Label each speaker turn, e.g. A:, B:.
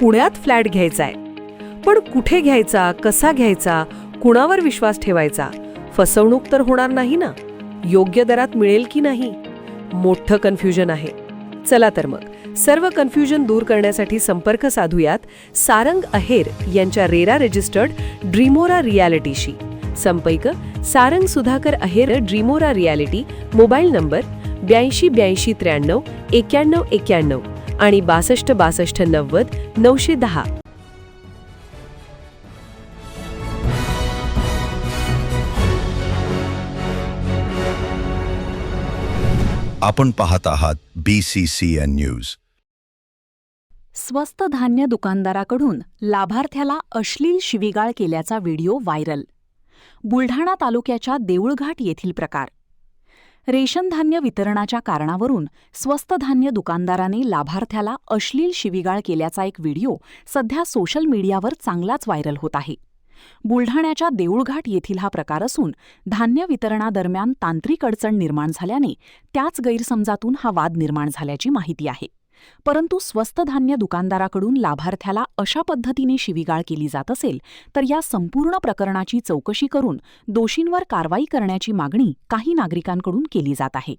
A: पुण्यात फ्लॅट घ्यायचाय. पण कुठे घ्यायचा, कसा घ्यायचा, कुणावर विश्वास ठेवायचा? फसवणूक तर होणार नाही ना? योग्य दरात मिळेल की नाही? मोठं कन्फ्युजन आहे. चला तर मग सर्व कन्फ्युजन दूर करण्यासाठी संपर्क साधूयात सारंग अहेर यांच्या रेरा रजिस्टर्ड ड्रीमोरा रियालिटीशी. संपर्क सारंग सुधाकर अहेर, ड्रीमोरा रियालिटी. मोबाईल नंबर 82 82 93 91 91 आणि 62 62 90 910.
B: आपण पाहत आहात BCCN न्यूज.
C: स्वस्त धान्य दुकानदाराकडून लाभार्थ्याला अश्लील शिवीगाळ केल्याचा व्हिडिओ व्हायरल. बुलढाणा तालुक्याच्या देऊळघाट येथील प्रकार. रेशन धान्य वितरणाच्या कारणावरून स्वस्त धान्य दुकानदाराने लाभार्थ्याला अश्लील शिवीगाळ केल्याचा एक व्हिडिओ सध्या सोशल मीडियावर चांगलाच व्हायरल होत आहे. बुलढाण्याच्या देऊळघाट येथील हा प्रकार असून धान्य वितरणादरम्यान तांत्रिक अडचण निर्माण झाल्याने त्याच गैरसमजातून हा वाद निर्माण झाल्याची माहिती आहे. परंतु स्वस्त धान्य दुकानदाराकडून लाभार्थ्याला अशा पद्धतीने शिवीगाळ केली जात असेल तर या संपूर्ण प्रकरणाची चौकशी करून दोषींवर कारवाई करण्याची मागणी काही नागरिकांकडून केली जात आहे.